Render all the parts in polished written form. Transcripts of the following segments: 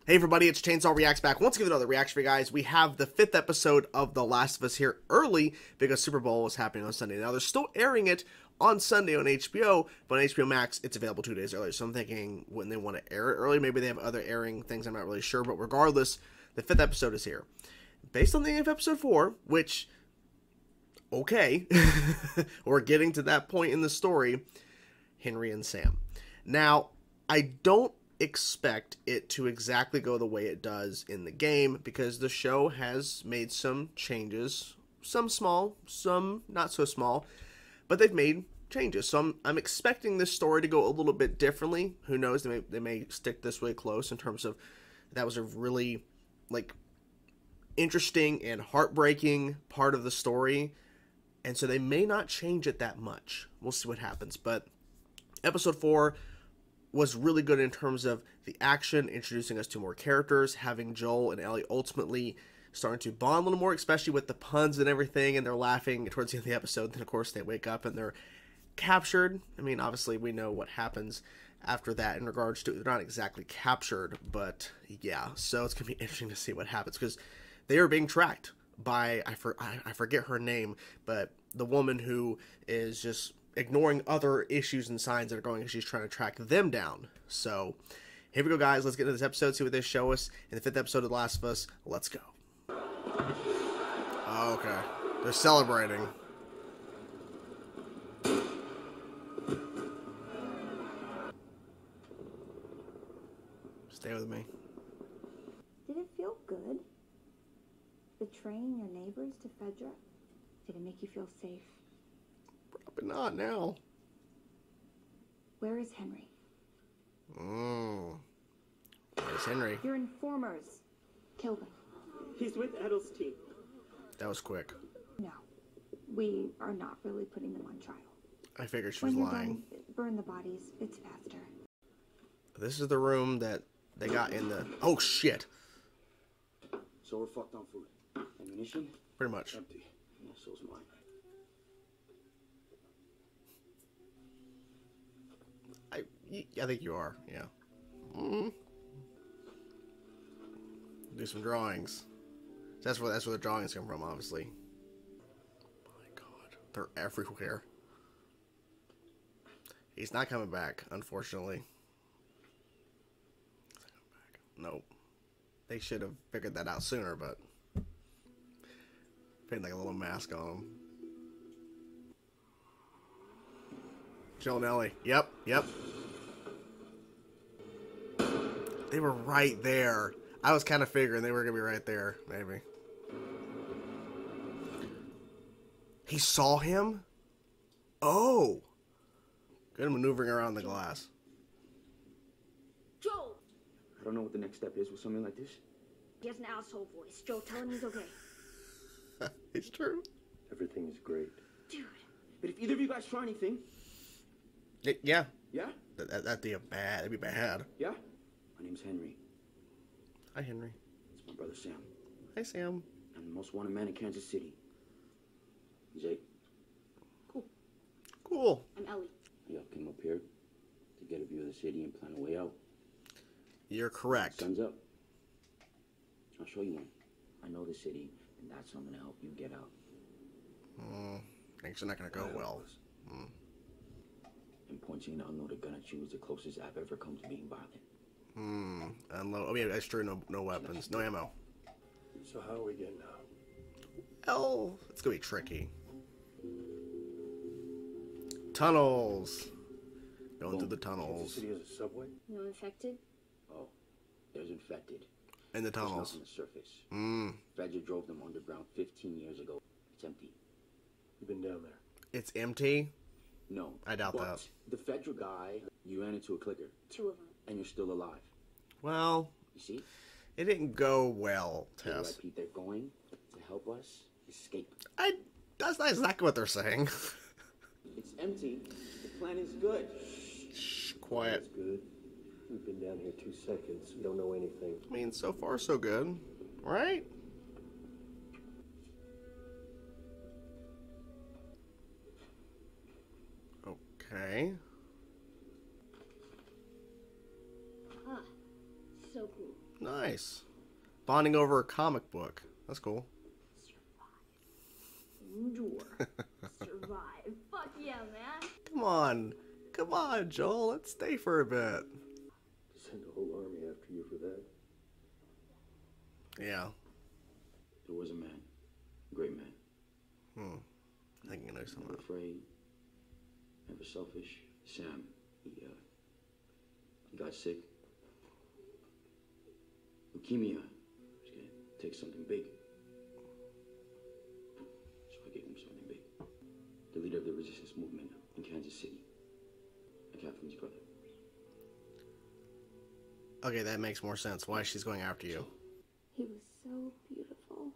Hey everybody, it's Chainsaw Reacts back once again with another reaction for you guys. We have the 5th episode of The Last of Us here early because Super Bowl was happening on Sunday. Now they're still airing it on Sunday on HBO, but on HBO Max it's available 2 days earlier. So I'm thinking when they want to air it early, maybe they have other airing things, I'm not really sure. But regardless, the 5th episode is here. Based on the end of episode 4, which, okay, we're getting to that point in the story, Henry and Sam. Now, I don't expect it to exactly go the way it does in the game because the show has made some changes, some small, some not so small, but they've made changes. So I'm expecting this story to go a little bit differently. Who knows? They may stick this way close in terms of that was a really interesting and heartbreaking part of the story, and so they may not change it that much. We'll see what happens. But episode 4 was really good in terms of the action, introducing us to more characters, having Joel and Ellie ultimately starting to bond a little more, especially with the puns and everything, and they're laughing towards the end of the episode. Then, of course, they wake up and they're captured. I mean, obviously, we know what happens after that in regards to, they're not exactly captured, but yeah. So it's going to be interesting to see what happens, because they are being tracked by, I forget her name, but the woman who is just ignoring other issues and signs that are going, and she's trying to track them down. So here we go, guys. Let's get into this episode, see what they show us in the 5th episode of The Last of Us. Let's go. Oh, okay, they're celebrating. Stay with me. Did it feel good? Betraying your neighbors to Fedra? Did it make you feel safe? But not now. Where is Henry? Where's Henry? Your informers. Kill them. He's with Edel's team. That was quick. No. We are not really putting them on trial. I figured she was When you're lying. done, burn the bodies. It's faster. This is the room that they got in the... Oh, shit. So we're fucked on food. Ammunition? Pretty much. Empty. Yeah, so's mine. I think you are, yeah. Do some drawings. That's where the drawings come from, obviously. My God, they're everywhere. He's not coming back, unfortunately. He's not coming back. Nope. They should have figured that out sooner, but putting like a little mask on him. Joel and Ellie. Yep. They were right there. I was kind of figuring they were going to be right there, maybe. He saw him? Oh. Good maneuvering around the glass. Joel! I don't know what the next step is with something like this. He has an asshole voice. Joe, tell him he's okay. It's true. Everything is great. Dude. But if either of you guys try anything... Yeah. Yeah? That'd be bad. That'd be bad. Yeah? My name's Henry. Hi, Henry. It's my brother Sam. Hi, Sam. I'm the most wanted man in Kansas City. Jake. Cool. I'm Ellie. We all came up here to get a view of the city and plan a way out. You're correct. Sun's up. I'll show you one. I know the city, and that's how I'm gonna help you get out. Things are not going to go well. And pointing an unloaded gun at you is the closest I've ever come to being violent. Unload. I mean, that's true. No weapons. No ammo. So how are we getting out? Well, it's going to be tricky. Tunnels. Going through the Kansas tunnels. City has a subway? No infected? Oh, there's infected. In the It's not tunnels. on the surface. Mm. Fedra drove them underground 15 years ago. It's empty. You've been down there. It's empty. No. I doubt but that. The Fedra guy, you ran into a clicker, 2 of them. and you're still alive. Well, You see? it didn't go well, They Tess. repeat, they're going to help us escape. That's not exactly what they're saying. It's empty. The plan is good. Shh, quiet. That's good. We've been down here 2 seconds. We don't know anything. I mean, so far so good, right? Okay. Ah, so cool. Nice. Bonding over a comic book. That's cool. Endure. Survive. Fuck yeah, man. Come on, Joel. Let's stay for a bit. Send a whole army after you for that. Yeah. There was a man. A great man. I think you know something. Never afraid. Never selfish. Sam. He got sick. Leukemia. He's gonna take something big. So I gave him something big. The leader of the resistance movement in Kansas City. Catherine's brother. Okay, that makes more sense. Why she's going after you. He was so beautiful.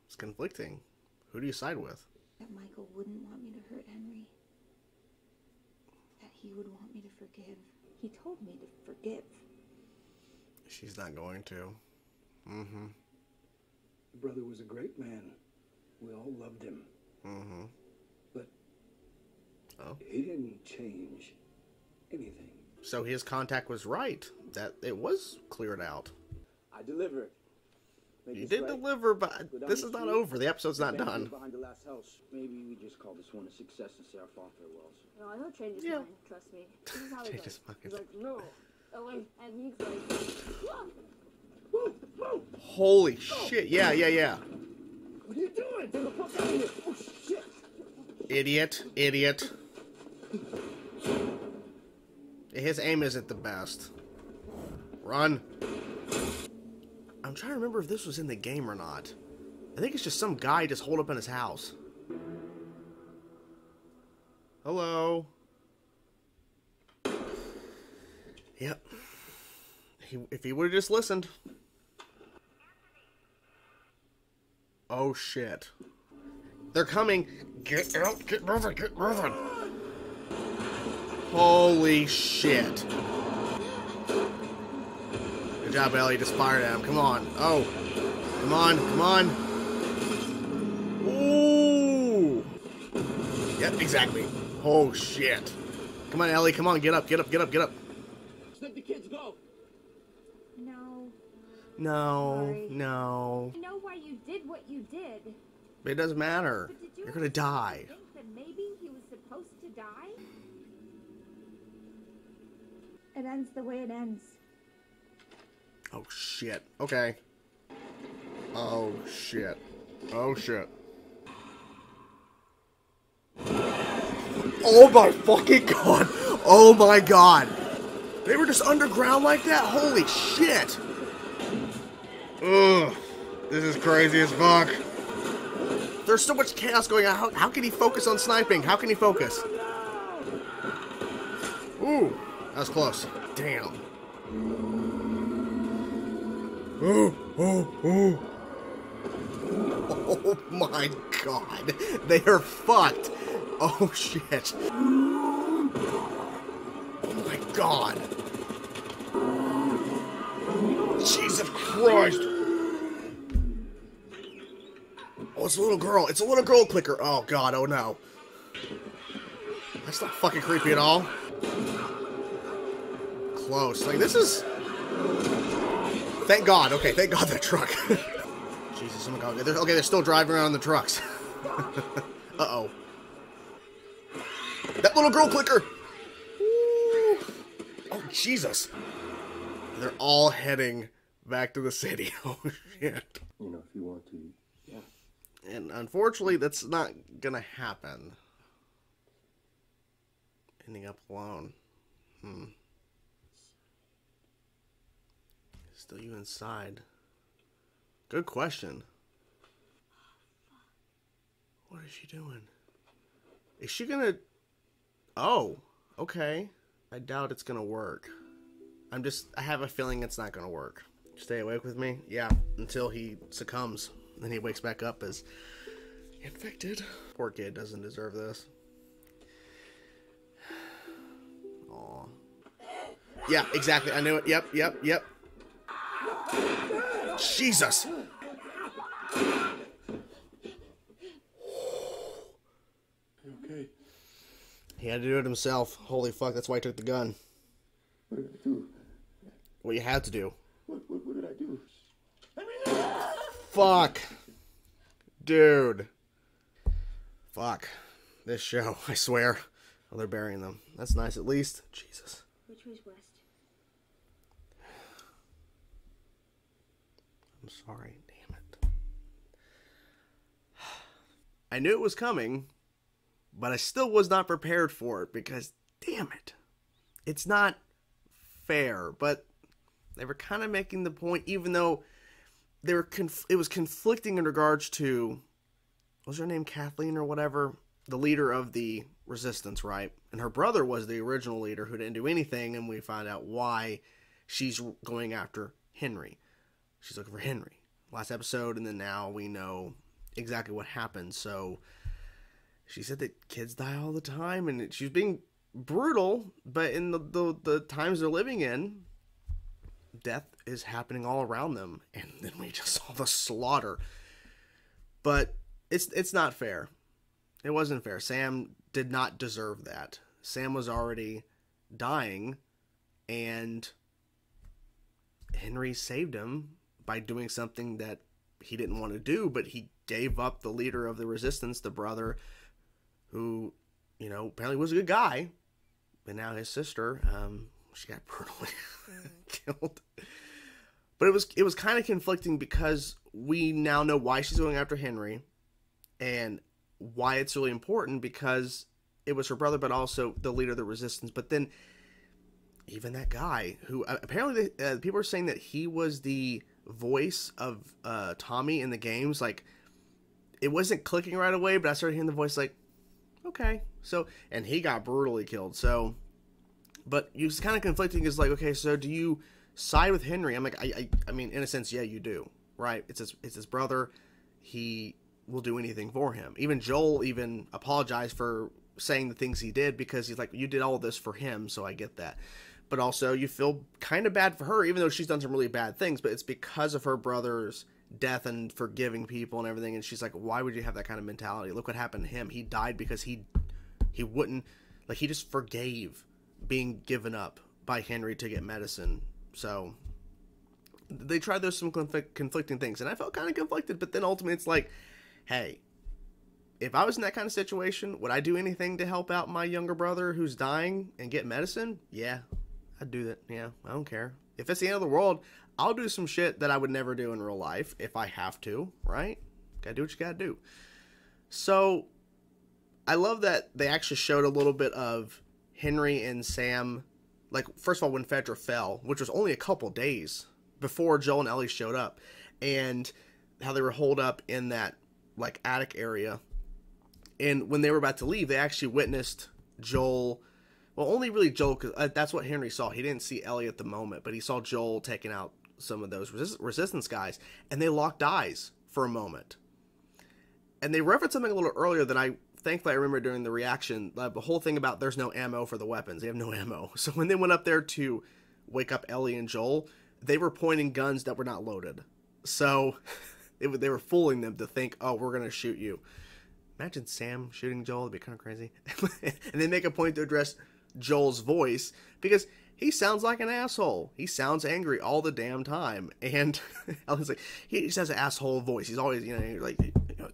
It's conflicting. Who do you side with? That Michael wouldn't want me to hurt Henry. That he would want me to forgive. He told me to forgive. She's not going to. Mm-hmm. Brother was a great man. We all loved him. Mm-hmm. But Oh. he didn't change anything. So his contact was right. That it was cleared out. I delivered. Make You this did right. deliver, but Go down this the is not street. over. The episode's not Family done. Behind the last house. Maybe we just call this one a success and say our fond farewells. No, he'll change his Yeah. mind. Trust me. This is how he Change goes. his mind. He's like, no. Oh, wait. And he's like, Holy shit. Yeah. What are you doing? Get the fuck out of here. Oh, shit. Idiot. His aim isn't the best. Run. I'm trying to remember if this was in the game or not. I think it's just some guy just holed up in his house. Hello. Yep. If he would have just listened. Oh shit. They're coming. Get out. Get moving. Holy shit. Good job, Ellie. Just fired at him. Come on. Oh. Come on. Ooh. Yep, exactly. Oh shit. Come on, Ellie. Come on. Get up. Let the kids go. No. No. Sorry. No. I know why you did what you did. But it doesn't matter. But did you You're gonna die. think that maybe he was supposed to die? It ends the way it ends. Oh shit. Okay. Oh shit. Oh my fucking god. Oh my god. They were just underground like that? Holy shit. Ugh. This is crazy as fuck. There's so much chaos going on. How can he focus on sniping? How can he focus? Ooh. That was close. Damn. Oh my god. They are fucked. Oh shit. Oh my god. Jesus Christ. Oh, it's a little girl. It's a little girl clicker. Oh god, oh no. That's not fucking creepy at all. Close. Like, this is... Thank God. Okay, thank God that truck. Jesus, oh my God. They're still driving around in the trucks. Uh-oh. That little girl clicker! Ooh. Oh, Jesus. They're all heading back to the city. Oh, shit. You know, if you want to. Yeah. And unfortunately, that's not gonna happen. Ending up alone. Still you inside? Good question. What is she doing? Is she gonna... Oh, okay. I doubt it's gonna work. I have a feeling it's not gonna work. Stay awake with me? Yeah, until he succumbs. Then he wakes back up as infected. Poor kid doesn't deserve this. Aw. Yeah, exactly. I knew it. Yep. Jesus! Okay. He had to do it himself. Holy fuck, that's why he took the gun. What did I do? What you had to do. What did I do? Fuck. Dude. Fuck. This show, I swear. Oh, they're burying them. That's nice at least. Jesus. Which was west? I'm sorry. Damn it. I knew it was coming, but I still was not prepared for it because, damn it. It's not fair, but they were kind of making the point, even though they were it was conflicting in regards to, was her name Kathleen or whatever, the leader of the resistance, right? And her brother was the original leader who didn't do anything, and we find out why she's going after Henry. She's looking for Henry. Last episode, and then now we know exactly what happened. So she said that kids die all the time, and she's being brutal, but in the times they're living in, death is happening all around them, and then we just saw the slaughter. But it's not fair. It wasn't fair. Sam did not deserve that. Sam was already dying, and Henry saved him by doing something that he didn't want to do, but he gave up the leader of the resistance, the brother, who, you know, apparently was a good guy, but now his sister, she got brutally killed. But it was kind of conflicting because we now know why she's going after Henry, and why it's really important because it was her brother, but also the leader of the resistance. But then even that guy who apparently people are saying that he was the voice of Tommy in the games. Like, it wasn't clicking right away, but I started hearing the voice like, okay. So, and he got brutally killed. So, but it was kind of conflicting. Is like, okay, so do you side with Henry? I'm like, I mean, in a sense, yeah, you do, right? It's his brother. He will do anything for him. Even Joel even apologized for saying the things he did because he's like, you did all of this for him, so I get that. But also, you feel kind of bad for her, even though she's done some really bad things, but it's because of her brother's death and forgiving people and everything, and she's like, why would you have that kind of mentality? Look what happened to him. He died because he wouldn't, like, he just forgave being given up by Henry to get medicine. So they tried, there's some conflicting things, and I felt kind of conflicted, but then ultimately it's like, hey, if I was in that kind of situation, would I do anything to help out my younger brother who's dying and get medicine? Yeah, I'd do that. Yeah, I don't care. If it's the end of the world, I'll do some shit that I would never do in real life if I have to, right? Gotta do what you gotta do. So, I love that they actually showed a little bit of Henry and Sam. Like, first of all, when Fedra fell, which was only a couple days before Joel and Ellie showed up, and how they were holed up in that, like, attic area. And when they were about to leave, they actually witnessed Joel. Well, only really Joel, because that's what Henry saw. He didn't see Ellie at the moment, but he saw Joel taking out some of those resistance guys, and they locked eyes for a moment. And they referenced something a little earlier that thankfully I remember during the reaction, the whole thing about there's no ammo for the weapons. They have no ammo. So when they went up there to wake up Ellie and Joel, they were pointing guns that were not loaded. So they were fooling them to think, oh, we're going to shoot you. Imagine Sam shooting Joel. It'd be kind of crazy. And they make a point to address Joel's voice because he sounds like an asshole. He sounds angry all the damn time. And Ellie's like, he just has an asshole voice. He's always, like,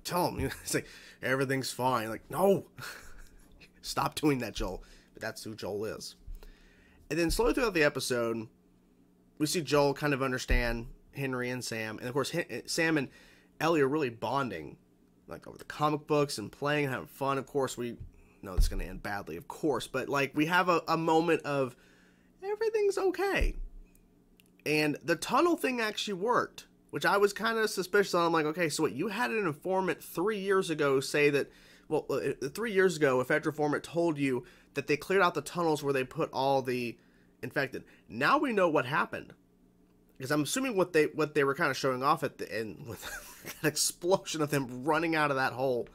tell him. It's like, everything's fine. Like, no. Stop doing that, Joel. But that's who Joel is. And then slowly throughout the episode, we see Joel kind of understand Henry and Sam. And of course, Sam and Ellie are really bonding, like, over the comic books and playing and having fun. Of course, we know this is going to end badly, of course. But, like, we have a moment of everything's okay. And the tunnel thing actually worked, which I was kind of suspicious on. I'm like, okay, so what, you had an informant 3 years ago say that, well, 3 years ago, a federal informant told you that they cleared out the tunnels where they put all the infected. Now we know what happened. Because I'm assuming what they were kind of showing off at the end with an explosion of them running out of that hole,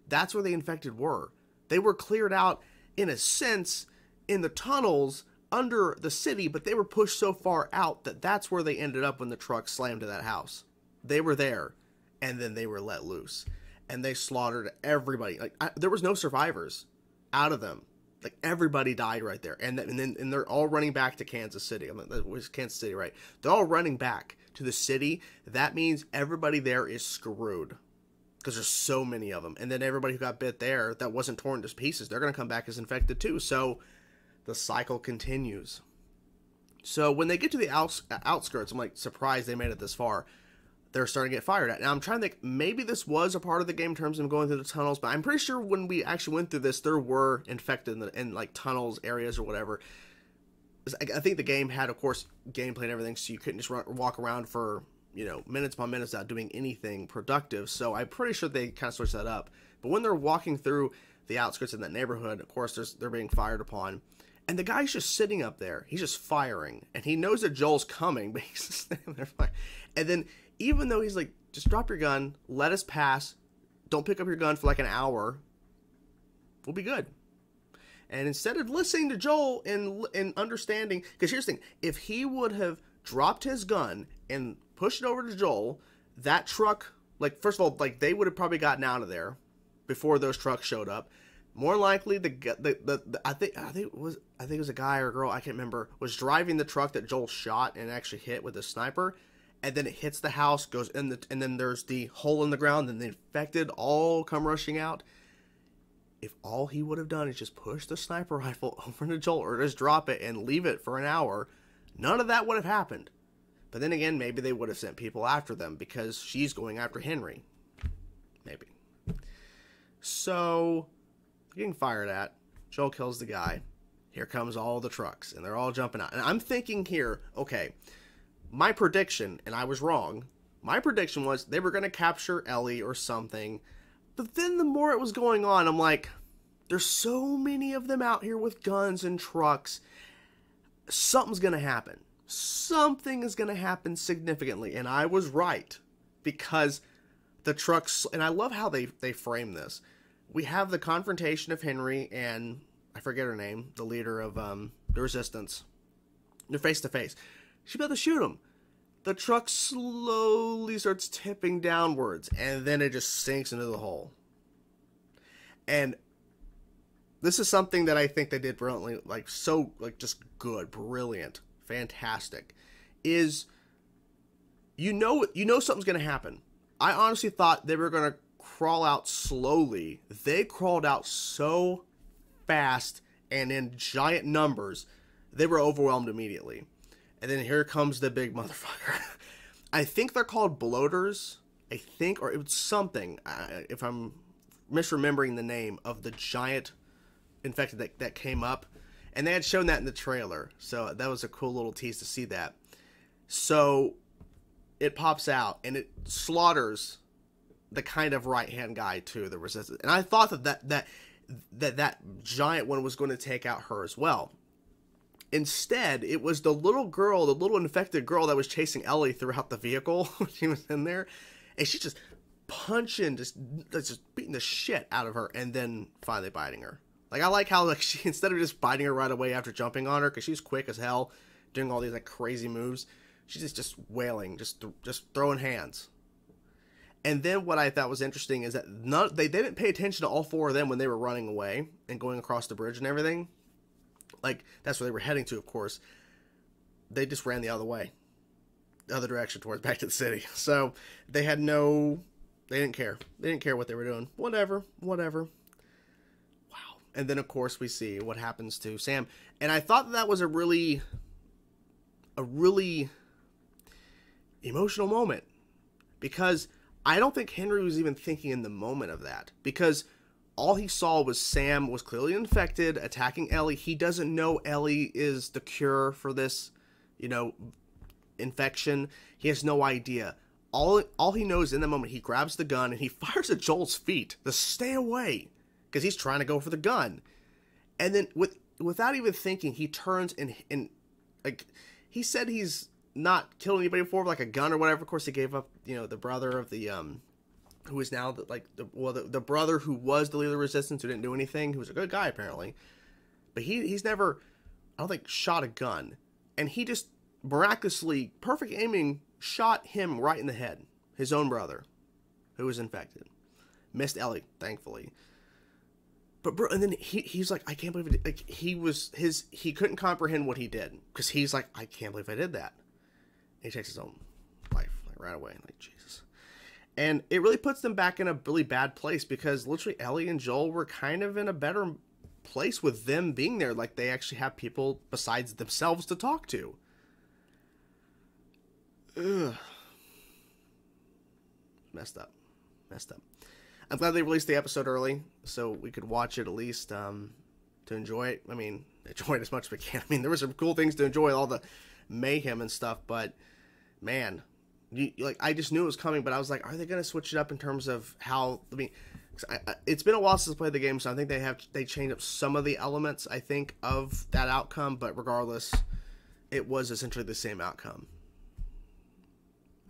that's where the infected were. They were cleared out, in a sense, in the tunnels under the city, but they were pushed so far out that that's where they ended up when the truck slammed to that house. They were there, and then they were let loose. And they slaughtered everybody. Like, there was no survivors out of them. Like, everybody died right there. And they're all running back to Kansas City. I mean, that was Kansas City, right? They're all running back to the city. That means everybody there is screwed, because there's so many of them. And then everybody who got bit there that wasn't torn to pieces, they're going to come back as infected too. So the cycle continues. So when they get to the outskirts, I'm like surprised they made it this far. They're starting to get fired at. Now I'm trying to think, maybe this was a part of the game in terms of going through the tunnels, but I'm pretty sure when we actually went through this, there were infected in like tunnels, areas, or whatever. I think the game had, of course, gameplay and everything, so you couldn't just walk around for, you know, minutes upon minutes without doing anything productive. So I'm pretty sure they kind of switched that up. But when they're walking through the outskirts in that neighborhood, of course, they're being fired upon. And the guy's just sitting up there. He's just firing. And he knows that Joel's coming, but he's just standing there firing. And then, even though he's like, just drop your gun, let us pass, don't pick up your gun for like an hour, we'll be good. And instead of listening to Joel and understanding, because here's the thing, if he would have dropped his gun and pushed it over to Joel, that truck, like, first of all, like, they would have probably gotten out of there before those trucks showed up. More likely, I think it was a guy or a girl, I can't remember, was driving the truck that Joel shot and actually hit with a sniper. And then it hits the house, goes in and then there's the hole in the ground, and the infected all come rushing out. If all he would have done is just push the sniper rifle over to Joel, or just drop it and leave it for an hour, none of that would have happened. But then again, maybe they would have sent people after them, because she's going after Henry. Maybe. So, getting fired at, Joel kills the guy. Here comes all the trucks, and they're all jumping out. And I'm thinking here, okay, my prediction, and I was wrong, my prediction was they were going to capture Ellie or something. But then the more it was going on, I'm like, there's so many of them out here with guns and trucks. Something's going to happen. Something is going to happen significantly. And I was right. Because the trucks, and I love how they frame this. We have the confrontation of Henry and, I forget her name, the leader of the Resistance. They're face to face. She's about to shoot him. The truck slowly starts tipping downwards, and then it just sinks into the hole. And this is something that I think they did brilliantly, like, so, like, just good, brilliant, fantastic, is you know something's going to happen. I honestly thought they were going to crawl out slowly. They crawled out so fast and in giant numbers, they were overwhelmed immediately. And then here comes the big motherfucker. I think they're called bloaters. I think, or it was something, if I'm misremembering the name of the giant infected that came up. And they had shown that in the trailer. So that was a cool little tease to see that. So it pops out and it slaughters the kind of right-hand guy too, the Resistance. And I thought that giant one was going to take out her as well. Instead, it was the little girl, the little infected girl that was chasing Ellie throughout the vehicle when she was in there. And she's just punching, just beating the shit out of her, and then finally biting her. Like, I like how, like, she, instead of just biting her right away after jumping on her, because she's quick as hell, doing all these, like, crazy moves, she's just wailing, just throwing hands. And then what I thought was interesting is that they didn't pay attention to all four of them when they were running away and going across the bridge and everything. Like, that's where they were heading to, of course. They just ran the other way. The other direction towards back to the city. So, they didn't care. They didn't care what they were doing. Whatever. Wow. And then, of course, we see what happens to Sam. And I thought that was a really emotional moment. Because I don't think Henry was even thinking in the moment of that. Because all he saw was Sam was clearly infected, attacking Ellie. He doesn't know Ellie is the cure for this, infection. He has no idea. All he knows in the moment, he grabs the gun and he fires at Joel's feet to stay away, because he's trying to go for the gun. And then without even thinking, he turns and like, he said he's not killed anybody before with, like, a gun or whatever. Of course, he gave up, the brother of the who is now the brother who was the leader of the Resistance, who didn't do anything, who was a good guy apparently, but he's never, I don't think, shot a gun. And he just miraculously, perfect aiming, shot him right in the head, his own brother, who was infected. Missed Ellie, thankfully. But bro, and then he's like, I can't believe it. Like he couldn't comprehend what he did because he's like, I can't believe I did that. And he takes his own life like right away. Like Jesus, and it really puts them back in a really bad place because literally Ellie and Joel were kind of in a better place with them being there. Like they actually have people besides themselves to talk to. Ugh. Messed up. I'm glad they released the episode early so we could watch it at least to enjoy it. I mean, enjoy it as much as we can. I mean, there were some cool things to enjoy, all the mayhem and stuff, but man, I just knew it was coming, but I was like, are they going to switch it up in terms of how, I mean, it's been a while since I played the game, so I think they changed up some of the elements, I think, of that outcome, but regardless, it was essentially the same outcome.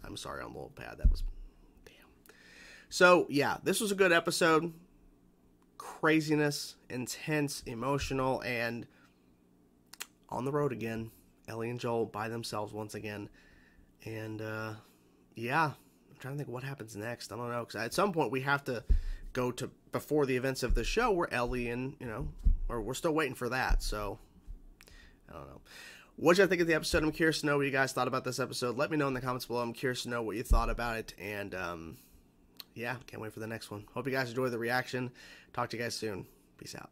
I'm sorry, I'm a little bad. That was... So, yeah, this was a good episode. Craziness, intense, emotional, and on the road again. Ellie and Joel by themselves once again. And, yeah, I'm trying to think what happens next. I don't know, because at some point we have to go to before the events of the show where Ellie and, or we're still waiting for that, so I don't know. What did you think of the episode? I'm curious to know what you guys thought about this episode. Let me know in the comments below. I'm curious to know what you thought about it, and, yeah, can't wait for the next one. Hope you guys enjoy the reaction. Talk to you guys soon. Peace out.